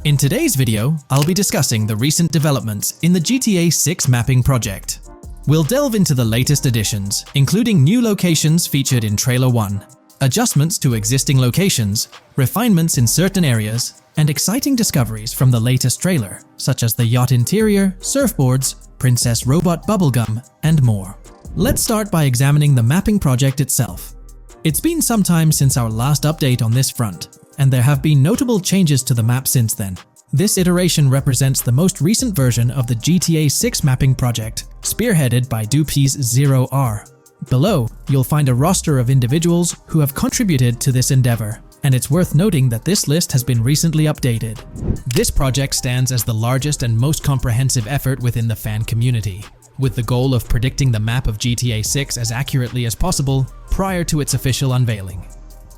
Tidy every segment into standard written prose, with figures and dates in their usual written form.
In today's video, I'll be discussing the recent developments in the GTA 6 mapping project. We'll delve into the latest additions, including new locations featured in Trailer 1, adjustments to existing locations, refinements in certain areas, and exciting discoveries from the latest trailer, such as the yacht interior, surfboards, Princess Robot bubblegum, and more. Let's start by examining the mapping project itself. It's been some time since our last update on this front, and there have been notable changes to the map since then. This iteration represents the most recent version of the GTA 6 mapping project, spearheaded by Dupe's 0R. Below, you'll find a roster of individuals who have contributed to this endeavor, and it's worth noting that this list has been recently updated. This project stands as the largest and most comprehensive effort within the fan community, with the goal of predicting the map of GTA 6 as accurately as possible prior to its official unveiling.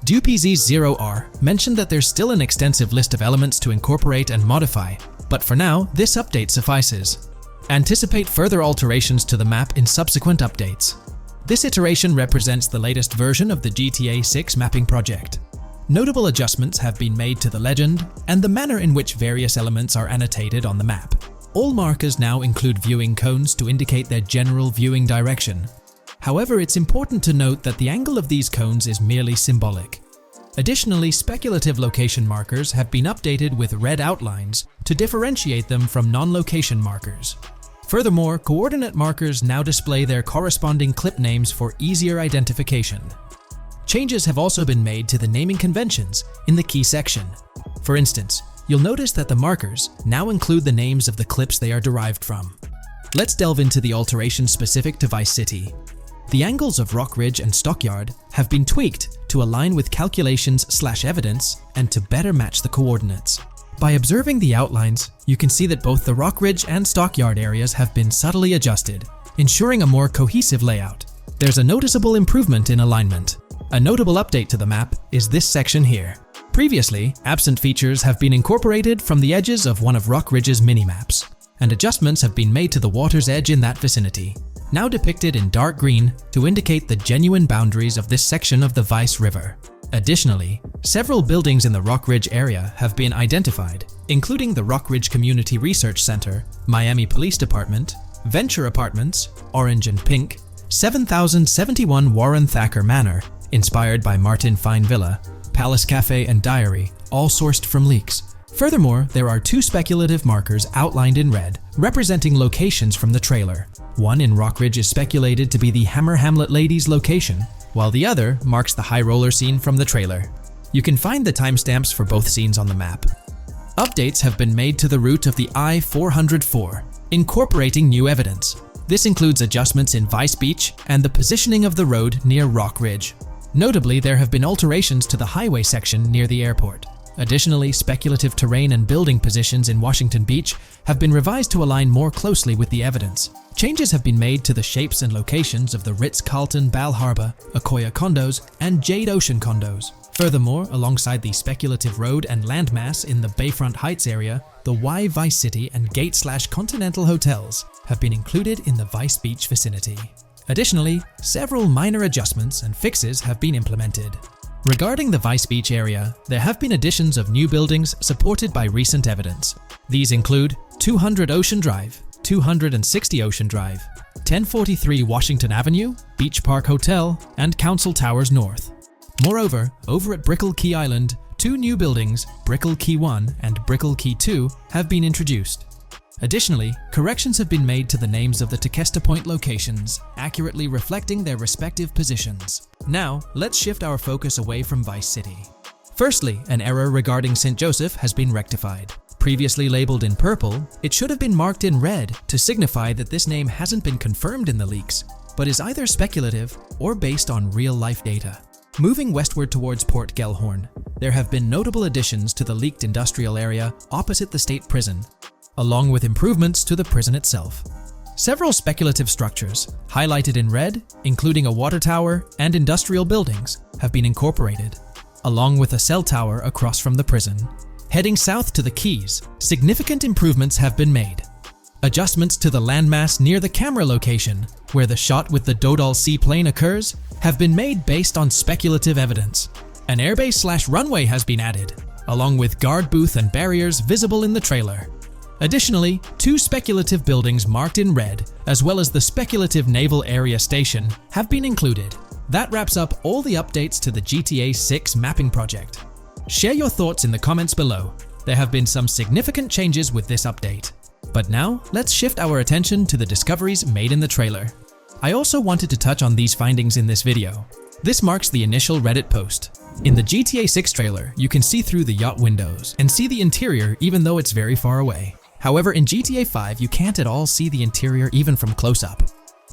Dupe's 0R mentioned that there's still an extensive list of elements to incorporate and modify, but for now, this update suffices. Anticipate further alterations to the map in subsequent updates. This iteration represents the latest version of the GTA 6 mapping project. Notable adjustments have been made to the legend and the manner in which various elements are annotated on the map. All markers now include viewing cones to indicate their general viewing direction. However, it's important to note that the angle of these cones is merely symbolic. Additionally, speculative location markers have been updated with red outlines to differentiate them from non-location markers. Furthermore, coordinate markers now display their corresponding clip names for easier identification. Changes have also been made to the naming conventions in the key section. For instance, you'll notice that the markers now include the names of the clips they are derived from. Let's delve into the alterations specific to Vice City. The angles of Rock Ridge and Stockyard have been tweaked to align with calculations/evidence and to better match the coordinates. By observing the outlines, you can see that both the Rock Ridge and Stockyard areas have been subtly adjusted, ensuring a more cohesive layout. There's a noticeable improvement in alignment. A notable update to the map is this section here. Previously, absent features have been incorporated from the edges of one of Rock Ridge's mini-maps, and adjustments have been made to the water's edge in that vicinity, now depicted in dark green to indicate the genuine boundaries of this section of the Vice River. Additionally, several buildings in the Rock Ridge area have been identified, including the Rock Ridge Community Research Center, Miami Police Department, Venture Apartments, Orange and Pink, 7071 Warren Thacker Manor, inspired by Martin Fine Villa, Palace Cafe and Diary, all sourced from leaks. Furthermore, there are two speculative markers outlined in red, representing locations from the trailer. One in Rock Ridge is speculated to be the Hammer Hamlet Ladies location, while the other marks the high roller scene from the trailer. You can find the timestamps for both scenes on the map. Updates have been made to the route of the I-404, incorporating new evidence. This includes adjustments in Vice Beach and the positioning of the road near Rock Ridge. Notably, there have been alterations to the highway section near the airport. Additionally, speculative terrain and building positions in Washington Beach have been revised to align more closely with the evidence. Changes have been made to the shapes and locations of the Ritz-Carlton Bal Harbour, Akoya condos, and Jade Ocean condos. Furthermore, alongside the speculative road and landmass in the Bayfront Heights area, the Y Vice City and Gate/Continental hotels have been included in the Vice Beach vicinity. Additionally, several minor adjustments and fixes have been implemented. Regarding the Vice Beach area, there have been additions of new buildings supported by recent evidence. These include 200 Ocean Drive, 260 Ocean Drive, 1043 Washington Avenue, Beach Park Hotel, and Council Towers North. Moreover, over at Brickell Key Island, two new buildings, Brickell Key 1 and Brickell Key 2, have been introduced. Additionally, corrections have been made to the names of the Tequesta Point locations, accurately reflecting their respective positions. Now, let's shift our focus away from Vice City. Firstly, an error regarding St. Joseph has been rectified. Previously labeled in purple, it should have been marked in red to signify that this name hasn't been confirmed in the leaks, but is either speculative or based on real-life data. Moving westward towards Port Gellhorn, there have been notable additions to the leaked industrial area opposite the state prison, along with improvements to the prison itself. Several speculative structures, highlighted in red, including a water tower and industrial buildings, have been incorporated, along with a cell tower across from the prison. Heading south to the Keys, significant improvements have been made. Adjustments to the landmass near the camera location, where the shot with the Dodal seaplane occurs, have been made based on speculative evidence. An airbase/runway has been added, along with guard booth and barriers visible in the trailer. Additionally, 2 speculative buildings marked in red, as well as the speculative naval area station, have been included. That wraps up all the updates to the GTA 6 mapping project. Share your thoughts in the comments below. There have been some significant changes with this update. But now, let's shift our attention to the discoveries made in the trailer. I also wanted to touch on these findings in this video. This marks the initial Reddit post. In the GTA 6 trailer, you can see through the yacht windows and see the interior even though it's very far away. However, in GTA 5, you can't at all see the interior even from close up.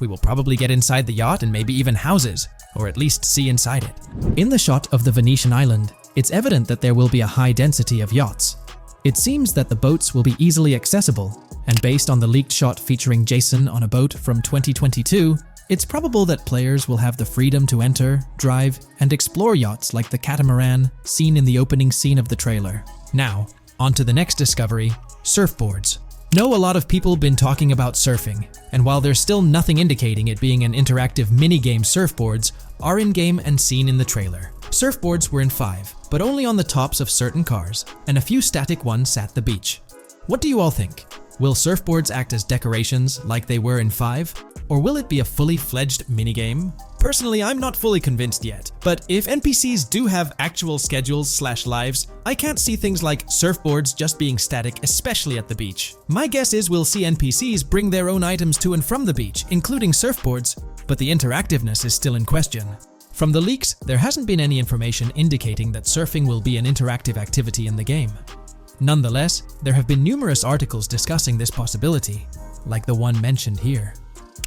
We will probably get inside the yacht and maybe even houses, or at least see inside it. In the shot of the Venetian island, it's evident that there will be a high density of yachts. It seems that the boats will be easily accessible, and based on the leaked shot featuring Jason on a boat from 2022, it's probable that players will have the freedom to enter, drive, and explore yachts like the catamaran seen in the opening scene of the trailer. Now, on to the next discovery, surfboards. Know a lot of people been talking about surfing, and while there's still nothing indicating it being an interactive minigame, surfboards are in-game and seen in the trailer. Surfboards were in 5, but only on the tops of certain cars, and a few static ones sat the beach. What do you all think? Will surfboards act as decorations like they were in 5? Or will it be a fully fledged minigame? Personally, I'm not fully convinced yet, but if NPCs do have actual schedules/lives, I can't see things like surfboards just being static, especially at the beach. My guess is we'll see NPCs bring their own items to and from the beach, including surfboards, but the interactiveness is still in question. From the leaks, there hasn't been any information indicating that surfing will be an interactive activity in the game. Nonetheless, there have been numerous articles discussing this possibility, like the one mentioned here.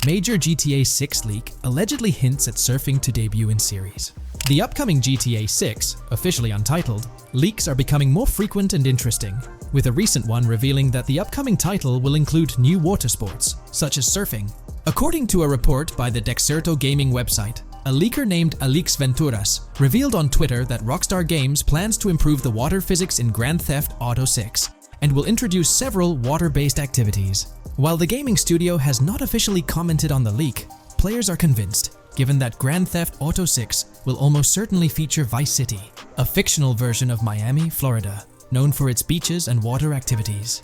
Major GTA 6 leak allegedly hints at surfing to debut in series. The upcoming GTA 6, officially untitled, leaks are becoming more frequent and interesting, with a recent one revealing that the upcoming title will include new water sports, such as surfing. According to a report by the Dexerto gaming website, a leaker named Alix Venturas revealed on Twitter that Rockstar Games plans to improve the water physics in Grand Theft Auto 6 and will introduce several water-based activities. While the gaming studio has not officially commented on the leak, players are convinced, given that Grand Theft Auto 6 will almost certainly feature Vice City, a fictional version of Miami, Florida, known for its beaches and water activities.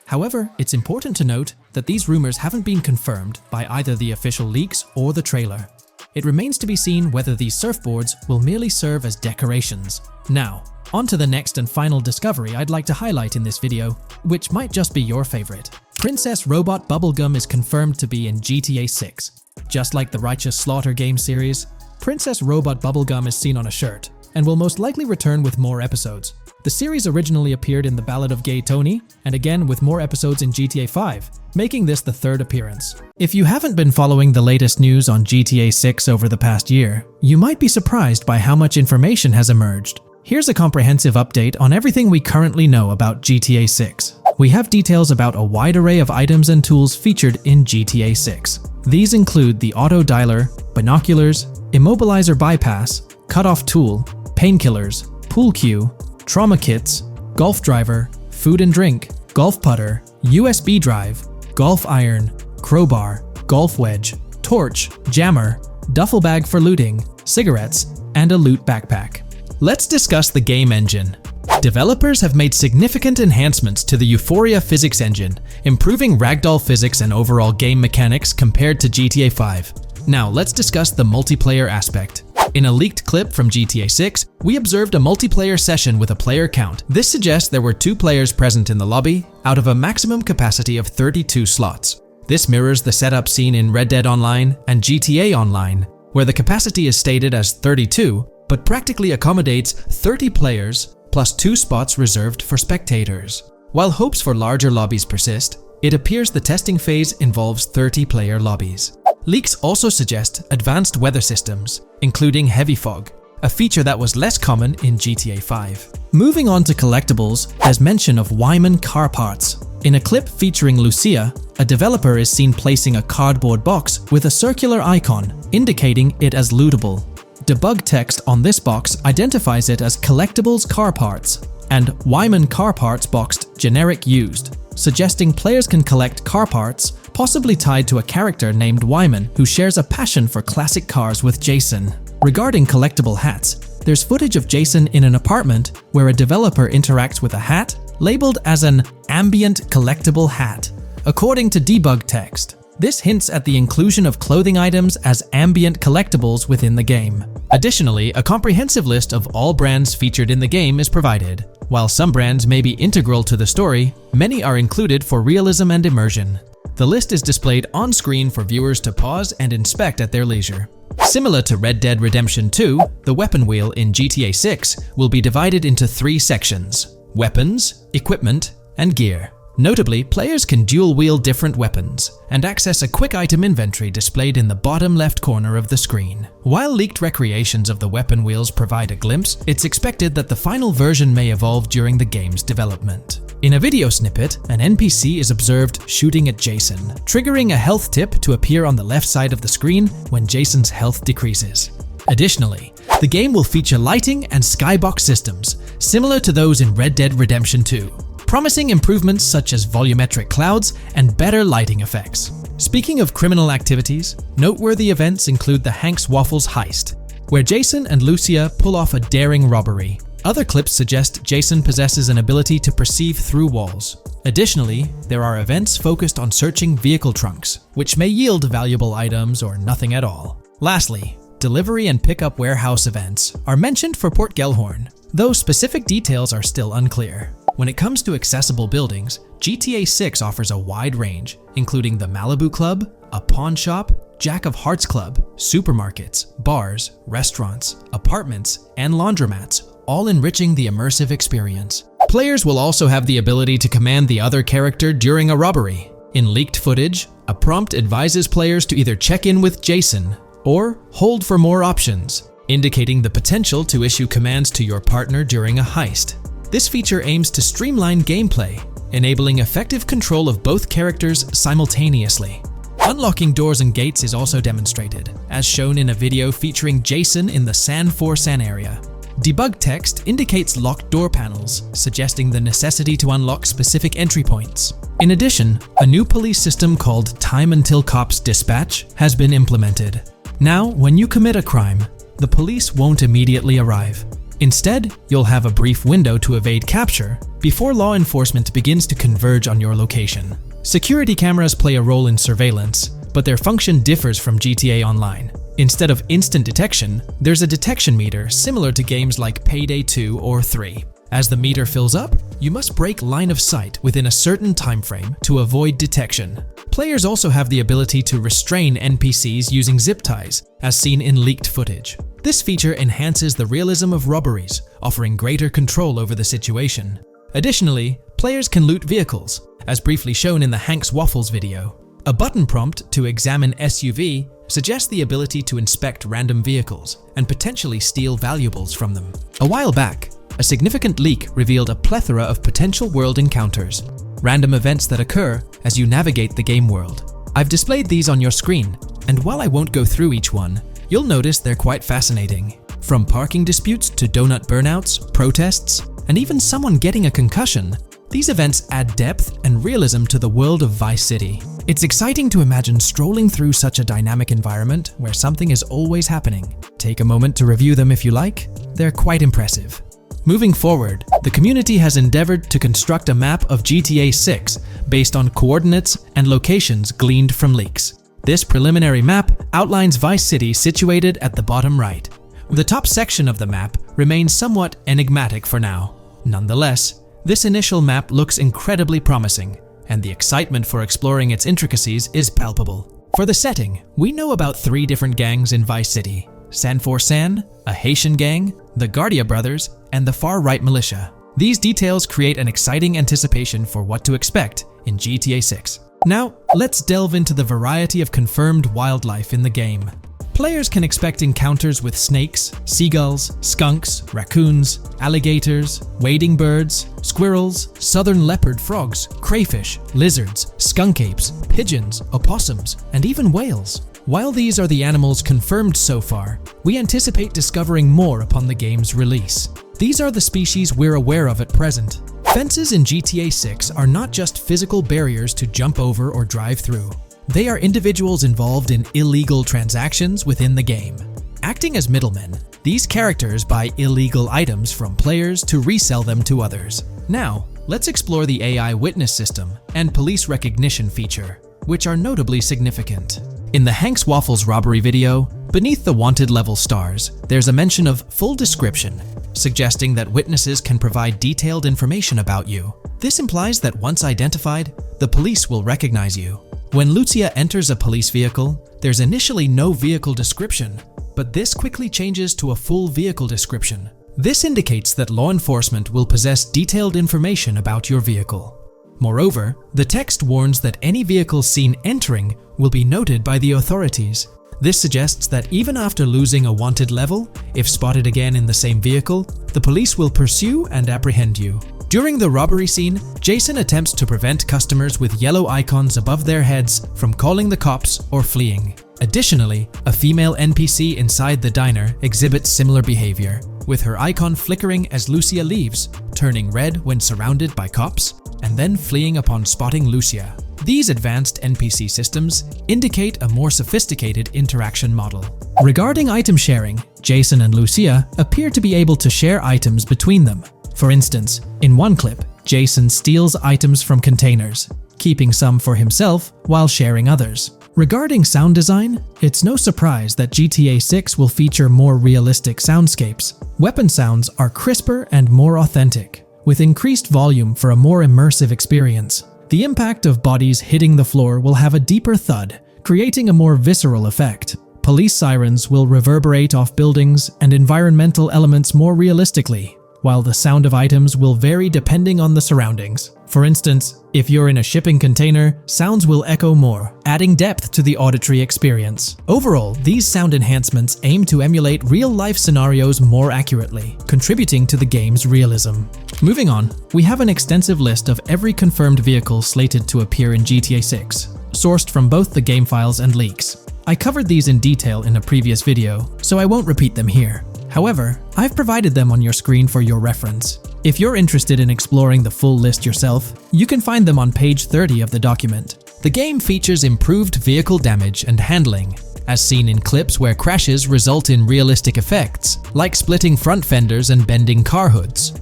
However, it's important to note that these rumors haven't been confirmed by either the official leaks or the trailer. It remains to be seen whether these surfboards will merely serve as decorations. Now, on to the next and final discovery I'd like to highlight in this video, which might just be your favorite. Princess Robot Bubblegum is confirmed to be in GTA 6. Just like the Righteous Slaughter game series, Princess Robot Bubblegum is seen on a shirt, and will most likely return with more episodes. The series originally appeared in The Ballad of Gay Tony, and again with more episodes in GTA 5, making this the 3rd appearance. If you haven't been following the latest news on GTA 6 over the past year, you might be surprised by how much information has emerged. Here's a comprehensive update on everything we currently know about GTA 6. We have details about a wide array of items and tools featured in GTA 6. These include the auto dialer, binoculars, immobilizer bypass, cutoff tool, painkillers, pool cue, trauma kits, golf driver, food and drink, golf putter, USB drive, golf iron, crowbar, golf wedge, torch, jammer, duffel bag for looting, cigarettes, and a loot backpack. Let's discuss the game engine. Developers have made significant enhancements to the Euphoria physics engine, improving ragdoll physics and overall game mechanics compared to GTA 5. Now let's discuss the multiplayer aspect. In a leaked clip from GTA 6, we observed a multiplayer session with a player count. This suggests there were 2 players present in the lobby, out of a maximum capacity of 32 slots. This mirrors the setup seen in Red Dead Online and GTA Online, where the capacity is stated as 32, but practically accommodates 30 players plus 2 spots reserved for spectators. While hopes for larger lobbies persist, it appears the testing phase involves 30-player lobbies. Leaks also suggest advanced weather systems, including heavy fog, a feature that was less common in GTA 5. Moving on to collectibles, there's mention of Wyman car parts. In a clip featuring Lucia, a developer is seen placing a cardboard box with a circular icon, indicating it as lootable. Debug text on this box identifies it as collectibles car parts, and Wyman car parts boxed generic used, suggesting players can collect car parts, possibly tied to a character named Wyman who shares a passion for classic cars with Jason. Regarding collectible hats, there's footage of Jason in an apartment where a developer interacts with a hat labeled as an ambient collectible hat. According to debug text, this hints at the inclusion of clothing items as ambient collectibles within the game. Additionally, a comprehensive list of all brands featured in the game is provided. While some brands may be integral to the story, many are included for realism and immersion. The list is displayed on screen for viewers to pause and inspect at their leisure. Similar to Red Dead Redemption 2, the weapon wheel in GTA 6 will be divided into 3 sections: weapons, equipment, and gear. Notably, players can dual-wield different weapons and access a quick item inventory displayed in the bottom left corner of the screen. While leaked recreations of the weapon wheels provide a glimpse, it's expected that the final version may evolve during the game's development. In a video snippet, an NPC is observed shooting at Jason, triggering a health tip to appear on the left side of the screen when Jason's health decreases. Additionally, the game will feature lighting and skybox systems, similar to those in Red Dead Redemption 2, promising improvements such as volumetric clouds and better lighting effects. Speaking of criminal activities, noteworthy events include the Hank's Waffles heist, where Jason and Lucia pull off a daring robbery. Other clips suggest Jason possesses an ability to perceive through walls. Additionally, there are events focused on searching vehicle trunks, which may yield valuable items or nothing at all. Lastly, delivery and pickup warehouse events are mentioned for Port Gellhorn, though specific details are still unclear. When it comes to accessible buildings, GTA 6 offers a wide range, including the Malibu Club, a pawn shop, Jack of Hearts Club, supermarkets, bars, restaurants, apartments, and laundromats, all enriching the immersive experience. Players will also have the ability to command the other character during a robbery. In leaked footage, a prompt advises players to either check in with Jason or hold for more options, indicating the potential to issue commands to your partner during a heist. This feature aims to streamline gameplay, enabling effective control of both characters simultaneously. Unlocking doors and gates is also demonstrated, as shown in a video featuring Jason in the San For San area. Debug text indicates locked door panels, suggesting the necessity to unlock specific entry points. In addition, a new police system called Time Until Cops Dispatch has been implemented. Now, when you commit a crime, the police won't immediately arrive. Instead, you'll have a brief window to evade capture before law enforcement begins to converge on your location. Security cameras play a role in surveillance, but their function differs from GTA Online. Instead of instant detection, there's a detection meter similar to games like Payday 2 or 3. As the meter fills up, you must break line of sight within a certain time frame to avoid detection. Players also have the ability to restrain NPCs using zip ties, as seen in leaked footage. This feature enhances the realism of robberies, offering greater control over the situation. Additionally, players can loot vehicles, as briefly shown in the Hank's Waffles video. A button prompt to examine SUV suggests the ability to inspect random vehicles and potentially steal valuables from them. A while back, a significant leak revealed a plethora of potential world encounters, random events that occur as you navigate the game world. I've displayed these on your screen, and while I won't go through each one, you'll notice they're quite fascinating. From parking disputes to donut burnouts, protests, and even someone getting a concussion, these events add depth and realism to the world of Vice City. It's exciting to imagine strolling through such a dynamic environment where something is always happening. Take a moment to review them if you like. They're quite impressive. Moving forward, the community has endeavored to construct a map of GTA 6 based on coordinates and locations gleaned from leaks. This preliminary map outlines Vice City situated at the bottom right. The top section of the map remains somewhat enigmatic for now. Nonetheless, this initial map looks incredibly promising, and the excitement for exploring its intricacies is palpable. For the setting, we know about 3 different gangs in Vice City: San For San, a Haitian gang, the Guardia Brothers, and the far-right militia. These details create an exciting anticipation for what to expect in GTA 6. Now, let's delve into the variety of confirmed wildlife in the game. Players can expect encounters with snakes, seagulls, skunks, raccoons, alligators, wading birds, squirrels, southern leopard frogs, crayfish, lizards, skunk apes, pigeons, opossums, and even whales. While these are the animals confirmed so far, we anticipate discovering more upon the game's release. These are the species we're aware of at present. Fences in GTA 6 are not just physical barriers to jump over or drive through. They are individuals involved in illegal transactions within the game. Acting as middlemen, These characters buy illegal items from players to resell them to others. Now, let's explore the AI witness system and police recognition feature, which are notably significant. In the Hank's Waffles robbery video, beneath the wanted level stars, there's a mention of full description, suggesting that witnesses can provide detailed information about you. This implies that once identified, the police will recognize you. When Lucia enters a police vehicle, there's initially no vehicle description, but this quickly changes to a full vehicle description. This indicates that law enforcement will possess detailed information about your vehicle. Moreover, the text warns that any vehicle seen entering will be noted by the authorities. This suggests that even after losing a wanted level, if spotted again in the same vehicle, the police will pursue and apprehend you. During the robbery scene, Jason attempts to prevent customers with yellow icons above their heads from calling the cops or fleeing. Additionally, a female NPC inside the diner exhibits similar behavior, with her icon flickering as Lucia leaves, turning red when surrounded by cops, and then fleeing upon spotting Lucia. These advanced NPC systems indicate a more sophisticated interaction model. Regarding item sharing, Jason and Lucia appear to be able to share items between them. For instance, in one clip, Jason steals items from containers, keeping some for himself while sharing others. Regarding sound design, it's no surprise that GTA 6 will feature more realistic soundscapes. Weapon sounds are crisper and more authentic, with increased volume for a more immersive experience. The impact of bodies hitting the floor will have a deeper thud, creating a more visceral effect. Police sirens will reverberate off buildings and environmental elements more realistically, while the sound of items will vary depending on the surroundings. For instance, if you're in a shipping container, sounds will echo more, adding depth to the auditory experience. Overall, these sound enhancements aim to emulate real-life scenarios more accurately, contributing to the game's realism. Moving on, we have an extensive list of every confirmed vehicle slated to appear in GTA 6, sourced from both the game files and leaks. I covered these in detail in a previous video, so I won't repeat them here. However, I've provided them on your screen for your reference. If you're interested in exploring the full list yourself, you can find them on page 30 of the document. The game features improved vehicle damage and handling, as seen in clips where crashes result in realistic effects, like splitting front fenders and bending car hoods.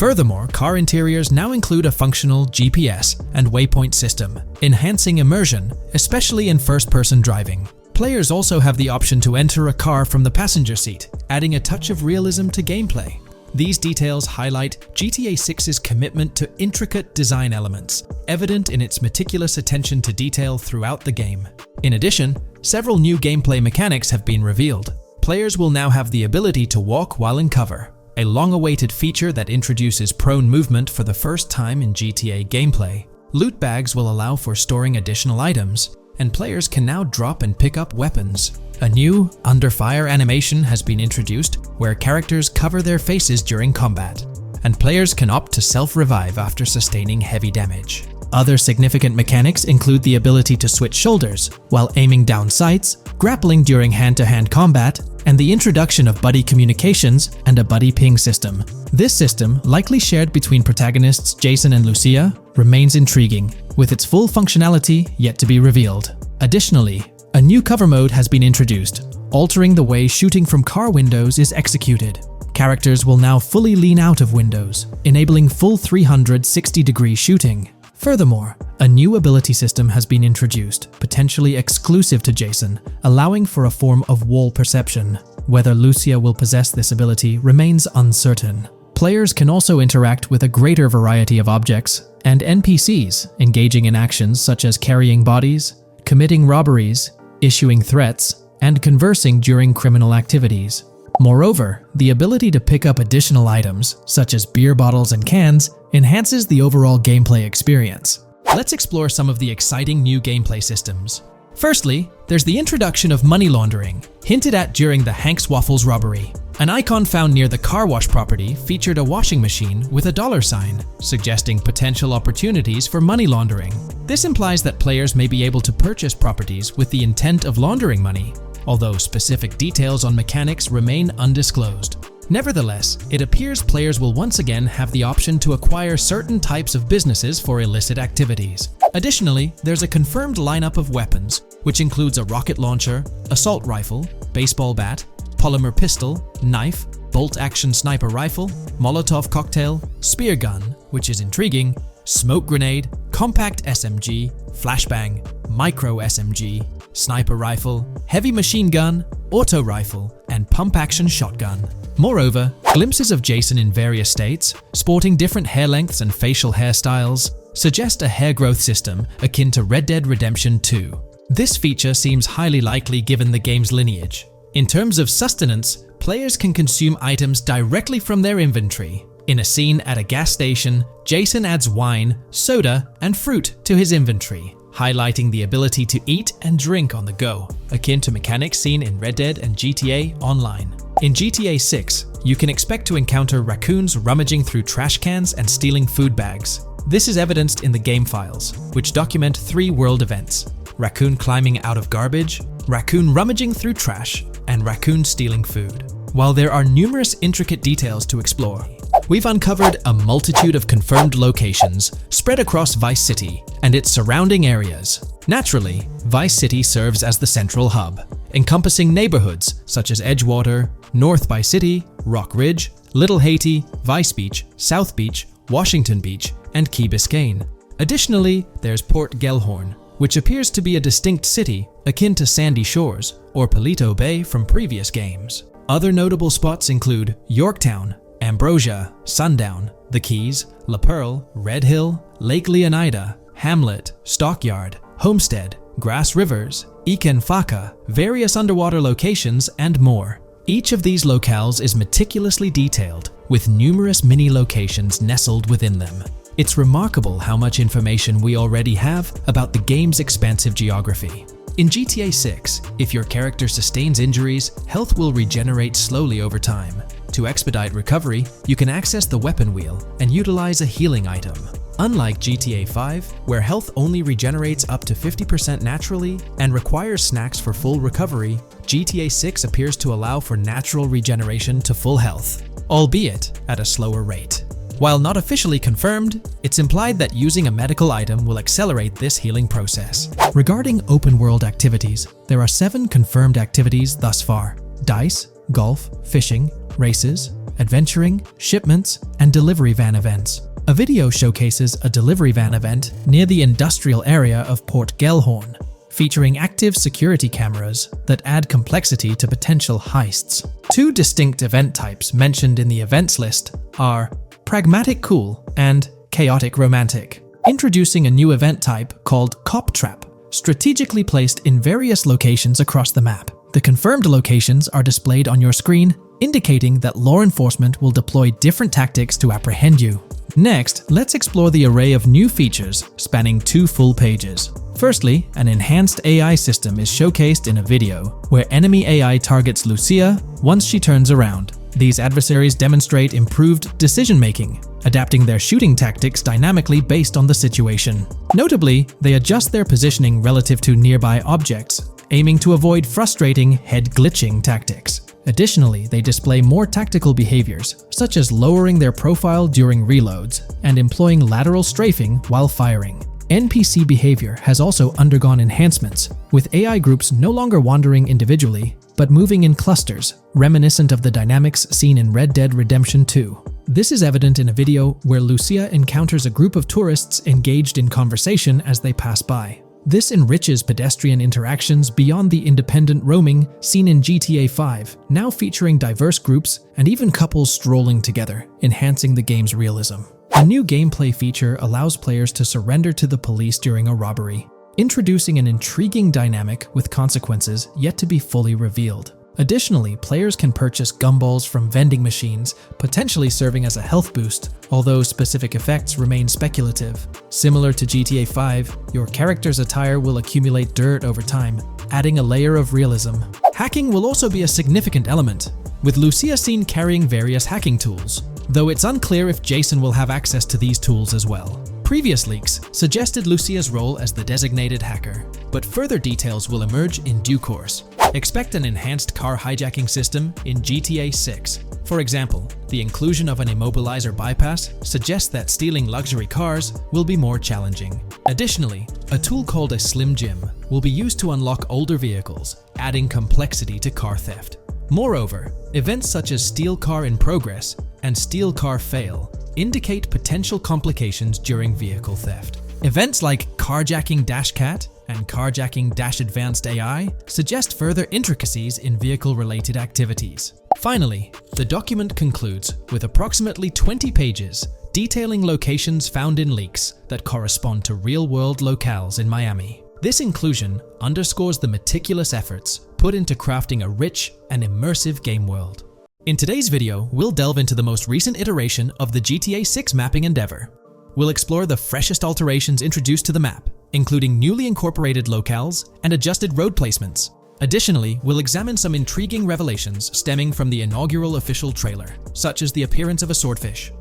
Furthermore, car interiors now include a functional GPS and waypoint system, enhancing immersion, especially in first-person driving. Players also have the option to enter a car from the passenger seat, adding a touch of realism to gameplay. These details highlight GTA 6's commitment to intricate design elements, evident in its meticulous attention to detail throughout the game. In addition, several new gameplay mechanics have been revealed. Players will now have the ability to walk while in cover, a long-awaited feature that introduces prone movement for the first time in GTA gameplay. Loot bags will allow for storing additional items, and players can now drop and pick up weapons. A new under fire animation has been introduced where characters cover their faces during combat, and players can opt to self-revive after sustaining heavy damage. Other significant mechanics include the ability to switch shoulders while aiming down sights, grappling during hand-to-hand combat, and the introduction of buddy communications and a buddy ping system. This system, likely shared between protagonists Jason and Lucia, remains intriguing, with its full functionality yet to be revealed. Additionally, a new cover mode has been introduced, altering the way shooting from car windows is executed. Characters will now fully lean out of windows, enabling full 360-degree shooting. Furthermore, a new ability system has been introduced, potentially exclusive to Jason, allowing for a form of wall perception. Whether Lucia will possess this ability remains uncertain. Players can also interact with a greater variety of objects and NPCs, engaging in actions such as carrying bodies, committing robberies, issuing threats, and conversing during criminal activities. Moreover, the ability to pick up additional items, such as beer bottles and cans, enhances the overall gameplay experience. Let's explore some of the exciting new gameplay systems. Firstly, there's the introduction of money laundering, hinted at during the Hank's Waffles robbery. An icon found near the car wash property featured a washing machine with a dollar sign, suggesting potential opportunities for money laundering. This implies that players may be able to purchase properties with the intent of laundering money, although specific details on mechanics remain undisclosed. Nevertheless, it appears players will once again have the option to acquire certain types of businesses for illicit activities. Additionally, there's a confirmed lineup of weapons, which includes a rocket launcher, assault rifle, baseball bat, polymer pistol, knife, bolt-action sniper rifle, Molotov cocktail, spear gun, which is intriguing, smoke grenade, compact SMG, flashbang, micro SMG, sniper rifle, heavy machine gun, auto rifle, and pump-action shotgun. Moreover, glimpses of Jason in various states, sporting different hair lengths and facial hairstyles, suggest a hair growth system akin to Red Dead Redemption 2. This feature seems highly likely given the game's lineage. In terms of sustenance, players can consume items directly from their inventory. In a scene at a gas station, Jason adds wine, soda, and fruit to his inventory, highlighting the ability to eat and drink on the go, akin to mechanics seen in Red Dead and GTA Online. In GTA 6, you can expect to encounter raccoons rummaging through trash cans and stealing food bags. This is evidenced in the game files, which document 3 world events: raccoon climbing out of garbage, raccoon rummaging through trash, and raccoon stealing food. While there are numerous intricate details to explore, we've uncovered a multitude of confirmed locations spread across Vice City and its surrounding areas. Naturally, Vice City serves as the central hub, encompassing neighborhoods such as Edgewater, North Vice City, Rock Ridge, Little Haiti, Vice Beach, South Beach, Washington Beach, and Key Biscayne. Additionally, there's Port Gellhorn, which appears to be a distinct city akin to Sandy Shores or Palito Bay from previous games. Other notable spots include Yorktown, Ambrosia, Sundown, The Keys, La Pearl, Red Hill, Lake Leonida, Hamlet, Stockyard, Homestead, Grass Rivers, Ikenfaka, various underwater locations, and more. Each of these locales is meticulously detailed, with numerous mini locations nestled within them. It's remarkable how much information we already have about the game's expansive geography. In GTA 6, if your character sustains injuries, health will regenerate slowly over time. To expedite recovery, you can access the weapon wheel and utilize a healing item. Unlike GTA 5, where health only regenerates up to 50% naturally and requires snacks for full recovery, GTA 6 appears to allow for natural regeneration to full health, albeit at a slower rate. While not officially confirmed, it's implied that using a medical item will accelerate this healing process. Regarding open-world activities, there are 7 confirmed activities thus far: dice, golf, fishing, races, adventuring, shipments, and delivery van events. A video showcases a delivery van event near the industrial area of Port Gellhorn, featuring active security cameras that add complexity to potential heists. 2 distinct event types mentioned in the events list are Pragmatic Cool and Chaotic Romantic, introducing a new event type called Cop Trap, strategically placed in various locations across the map. The confirmed locations are displayed on your screen, indicating that law enforcement will deploy different tactics to apprehend you. Next, let's explore the array of new features spanning 2 full pages. Firstly, an enhanced AI system is showcased in a video, where enemy AI targets Lucia once she turns around. These adversaries demonstrate improved decision-making, adapting their shooting tactics dynamically based on the situation. Notably, they adjust their positioning relative to nearby objects, aiming to avoid frustrating head-glitching tactics. Additionally, they display more tactical behaviors, such as lowering their profile during reloads and employing lateral strafing while firing. NPC behavior has also undergone enhancements, with AI groups no longer wandering individually, but moving in clusters, reminiscent of the dynamics seen in Red Dead Redemption 2. This is evident in a video where Lucia encounters a group of tourists engaged in conversation as they pass by. This enriches pedestrian interactions beyond the independent roaming seen in GTA 5, now featuring diverse groups and even couples strolling together, enhancing the game's realism. A new gameplay feature allows players to surrender to the police during a robbery, introducing an intriguing dynamic with consequences yet to be fully revealed. Additionally, players can purchase gumballs from vending machines, potentially serving as a health boost, although specific effects remain speculative. Similar to GTA 5, your character's attire will accumulate dirt over time, adding a layer of realism. Hacking will also be a significant element, with Lucia seen carrying various hacking tools, though it's unclear if Jason will have access to these tools as well. Previous leaks suggested Lucia's role as the designated hacker, but further details will emerge in due course. Expect an enhanced car hijacking system in GTA 6. For example, the inclusion of an immobilizer bypass suggests that stealing luxury cars will be more challenging. Additionally, a tool called a Slim Jim will be used to unlock older vehicles, adding complexity to car theft. Moreover, events such as steel car in progress and steel car fail indicate potential complications during vehicle theft. Events like carjacking -cat and carjacking -advanced AI suggest further intricacies in vehicle-related activities. Finally, the document concludes with approximately 20 pages detailing locations found in leaks that correspond to real-world locales in Miami. This inclusion underscores the meticulous efforts put into crafting a rich and immersive game world. In today's video, we'll delve into the most recent iteration of the GTA 6 mapping endeavor. We'll explore the freshest alterations introduced to the map, including newly incorporated locales and adjusted road placements. Additionally, we'll examine some intriguing revelations stemming from the inaugural official trailer, such as the appearance of a swordfish.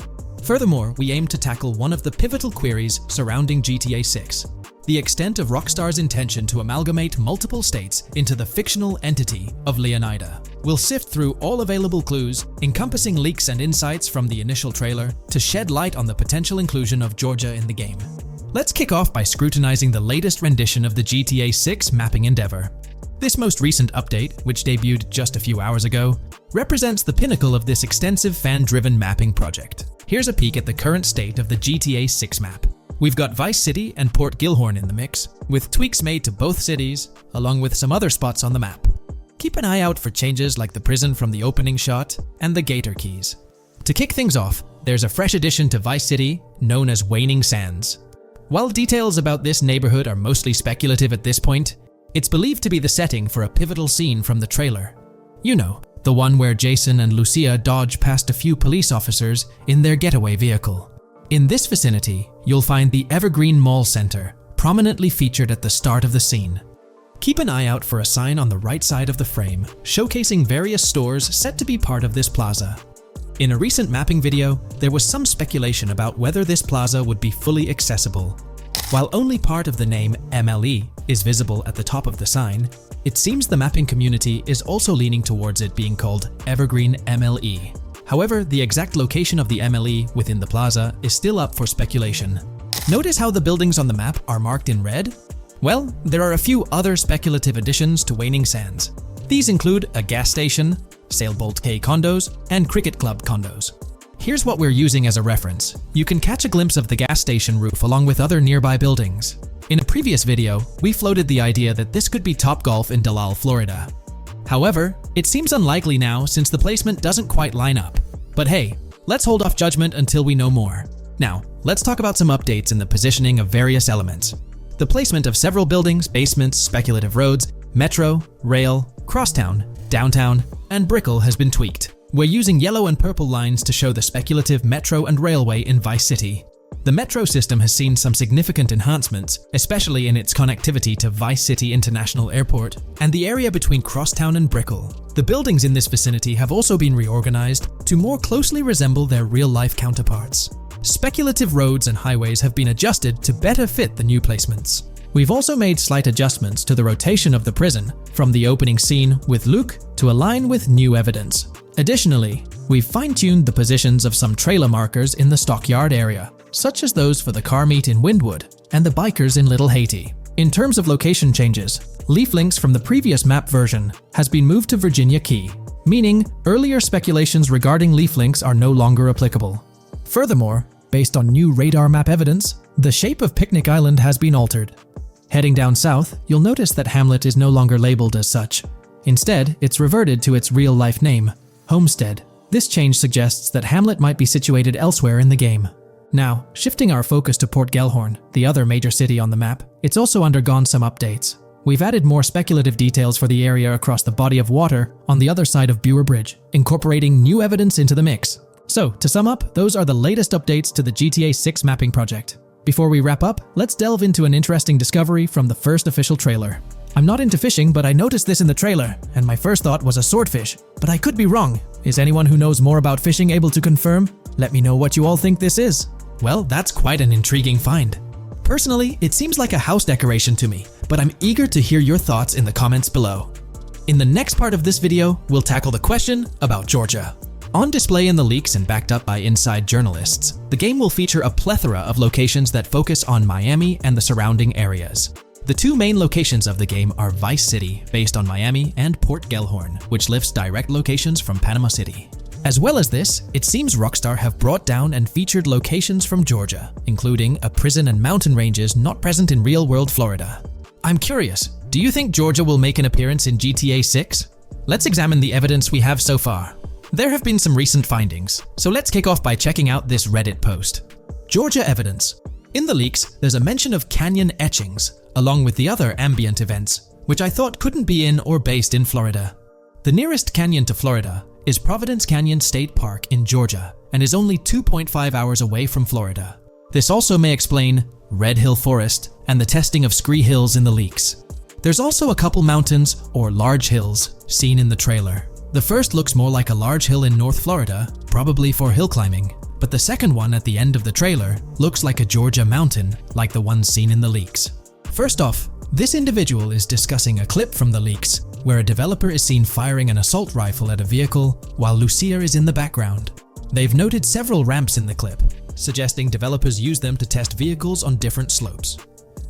Furthermore, we aim to tackle one of the pivotal queries surrounding GTA 6, the extent of Rockstar's intention to amalgamate multiple states into the fictional entity of Leonida. We'll sift through all available clues, encompassing leaks and insights from the initial trailer, to shed light on the potential inclusion of Georgia in the game. Let's kick off by scrutinizing the latest rendition of the GTA 6 mapping endeavor. This most recent update, which debuted just a few hours ago, represents the pinnacle of this extensive fan-driven mapping project. Here's a peek at the current state of the GTA 6 map. We've got Vice City and Port Gilhorn in the mix, with tweaks made to both cities, along with some other spots on the map. Keep an eye out for changes like the prison from the opening shot and the Gator Keys. To kick things off, there's a fresh addition to Vice City known as Waning Sands. While details about this neighborhood are mostly speculative at this point, it's believed to be the setting for a pivotal scene from the trailer. You know, the one where Jason and Lucia dodge past a few police officers in their getaway vehicle. In this vicinity, you'll find the Evergreen Mall Center, prominently featured at the start of the scene. Keep an eye out for a sign on the right side of the frame, showcasing various stores set to be part of this plaza. In a recent mapping video, there was some speculation about whether this plaza would be fully accessible. While only part of the name MLE is visible at the top of the sign, it seems the mapping community is also leaning towards it being called Evergreen MLE. However, the exact location of the MLE within the plaza is still up for speculation. Notice how the buildings on the map are marked in red? Well, there are a few other speculative additions to Waning Sands. These include a gas station, Sailbolt K condos, and Cricket Club condos. Here's what we're using as a reference. You can catch a glimpse of the gas station roof along with other nearby buildings. In a previous video, we floated the idea that this could be Topgolf in Dalal, Florida. However, it seems unlikely now since the placement doesn't quite line up. But hey, let's hold off judgment until we know more. Now, let's talk about some updates in the positioning of various elements. The placement of several buildings, basements, speculative roads, metro, rail, crosstown, downtown, and Brickell has been tweaked. We're using yellow and purple lines to show the speculative metro and railway in Vice City. The metro system has seen some significant enhancements, especially in its connectivity to Vice City International Airport and the area between Crosstown and Brickell. The buildings in this vicinity have also been reorganized to more closely resemble their real-life counterparts. Speculative roads and highways have been adjusted to better fit the new placements. We've also made slight adjustments to the rotation of the prison from the opening scene with Luke to align with new evidence. Additionally, we've fine-tuned the positions of some trailer markers in the stockyard area, such as those for the car meet in Windwood and the bikers in Little Haiti. In terms of location changes, leaf links from the previous map version has been moved to Virginia Key, meaning earlier speculations regarding leaf links are no longer applicable. Furthermore, based on new radar map evidence, the shape of Picnic Island has been altered. Heading down south, you'll notice that Hamlet is no longer labeled as such. Instead, it's reverted to its real-life name, Homestead. This change suggests that Hamlet might be situated elsewhere in the game. Now, shifting our focus to Port Gilhorn, the other major city on the map, it's also undergone some updates. We've added more speculative details for the area across the body of water on the other side of Buer Bridge, incorporating new evidence into the mix. So, to sum up, those are the latest updates to the GTA 6 mapping project. Before we wrap up, let's delve into an interesting discovery from the first official trailer. I'm not into fishing, but I noticed this in the trailer, and my first thought was a swordfish. But I could be wrong. Is anyone who knows more about fishing able to confirm? Let me know what you all think this is. Well, that's quite an intriguing find. Personally, it seems like a house decoration to me, but I'm eager to hear your thoughts in the comments below. In the next part of this video, we'll tackle the question about Georgia. On display in the leaks and backed up by inside journalists, the game will feature a plethora of locations that focus on Miami and the surrounding areas. The two main locations of the game are Vice City, based on Miami, and Port Gellhorn, which lifts direct locations from Panama City. As well as this, it seems Rockstar have brought down and featured locations from Georgia, including a prison and mountain ranges not present in real-world Florida. I'm curious, do you think Georgia will make an appearance in GTA 6? Let's examine the evidence we have so far. There have been some recent findings, so let's kick off by checking out this Reddit post. Georgia evidence. In the leaks, there's a mention of canyon etchings, along with the other ambient events, which I thought couldn't be in or based in Florida. The nearest canyon to Florida is Providence Canyon State Park in Georgia and is only 2.5 hours away from Florida. This also may explain Red Hill Forest and the testing of Scree Hills in the leaks. There's also a couple mountains or large hills seen in the trailer. The first looks more like a large hill in North Florida, probably for hill climbing, but the second one at the end of the trailer looks like a Georgia mountain, like the one seen in the leaks. First off, this individual is discussing a clip from the leaks where a developer is seen firing an assault rifle at a vehicle while Lucia is in the background. They've noted several ramps in the clip, suggesting developers use them to test vehicles on different slopes.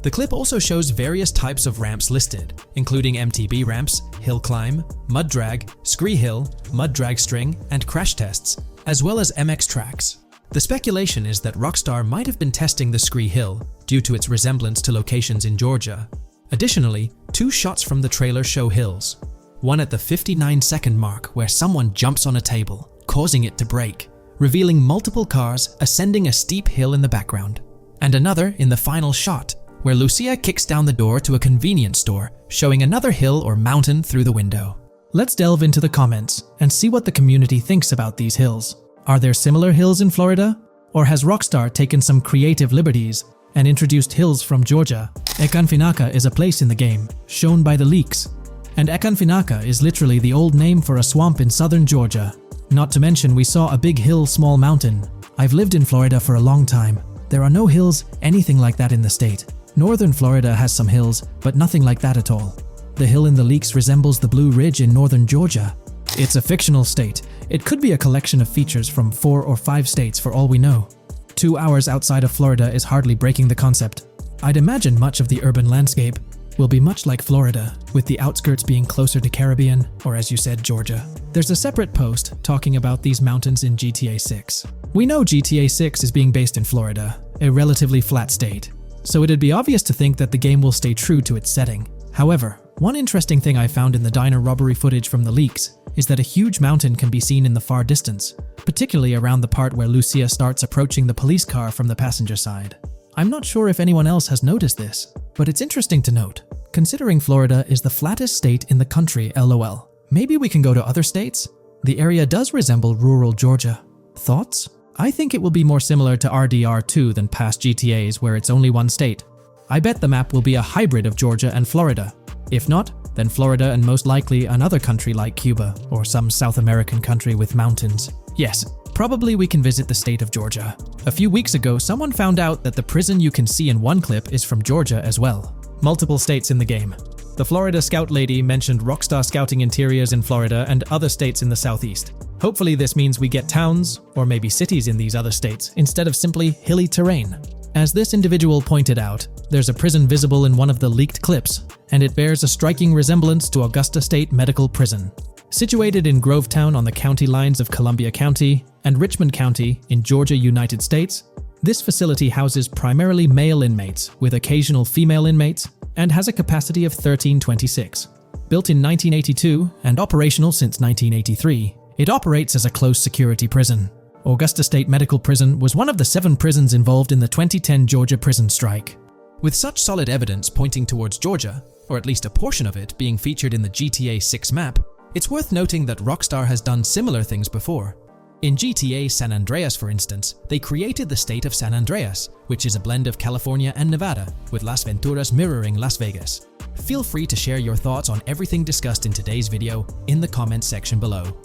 The clip also shows various types of ramps listed, including MTB ramps, hill climb, mud drag, Scree Hill, mud drag string, and crash tests, as well as MX tracks. The speculation is that Rockstar might have been testing the Scree Hill due to its resemblance to locations in Georgia. Additionally, two shots from the trailer show hills. One at the 59-second mark where someone jumps on a table, causing it to break, revealing multiple cars ascending a steep hill in the background. And another in the final shot, where Lucia kicks down the door to a convenience store, showing another hill or mountain through the window. Let's delve into the comments and see what the community thinks about these hills. Are there similar hills in Florida? Or has Rockstar taken some creative liberties and introduced hills from Georgia? Ekanfinaka is a place in the game, shown by the leaks. And Ekanfinaka is literally the old name for a swamp in southern Georgia. Not to mention we saw a big hill, small mountain. I've lived in Florida for a long time. There are no hills, anything like that in the state. Northern Florida has some hills, but nothing like that at all. The hill in the leaks resembles the Blue Ridge in northern Georgia. It's a fictional state. It could be a collection of features from 4 or 5 states for all we know. 2 hours outside of Florida is hardly breaking the concept. I'd imagine much of the urban landscape will be much like Florida, with the outskirts being closer to Caribbean, or as you said, Georgia. There's a separate post talking about these mountains in GTA 6. We know GTA 6 is being based in Florida, a relatively flat state, so it'd be obvious to think that the game will stay true to its setting. However, one interesting thing I found in the diner robbery footage from the leaks is that a huge mountain can be seen in the far distance, particularly around the part where Lucia starts approaching the police car from the passenger side. I'm not sure if anyone else has noticed this, but it's interesting to note, considering Florida is the flattest state in the country, LOL. Maybe we can go to other states? The area does resemble rural Georgia. Thoughts? I think it will be more similar to RDR2 than past GTAs where it's only one state. I bet the map will be a hybrid of Georgia and Florida. If not, then Florida and most likely another country like Cuba or some South American country with mountains. Yes, probably we can visit the state of Georgia. A few weeks ago, someone found out that the prison you can see in one clip is from Georgia as well. Multiple states in the game. The Florida Scout lady mentioned Rockstar scouting interiors in Florida and other states in the southeast. Hopefully this means we get towns, or maybe cities in these other states, instead of simply hilly terrain. As this individual pointed out, there's a prison visible in one of the leaked clips, and it bears a striking resemblance to Augusta State Medical Prison. Situated in Grovetown on the county lines of Columbia County and Richmond County in Georgia, United States, this facility houses primarily male inmates with occasional female inmates and has a capacity of 1326. Built in 1982 and operational since 1983, it operates as a close-security prison. Augusta State Medical Prison was one of the 7 prisons involved in the 2010 Georgia prison strike. With such solid evidence pointing towards Georgia, or at least a portion of it being featured in the GTA 6 map, it's worth noting that Rockstar has done similar things before. In GTA San Andreas, for instance, they created the state of San Andreas, which is a blend of California and Nevada, with Las Venturas mirroring Las Vegas. Feel free to share your thoughts on everything discussed in today's video in the comments section below.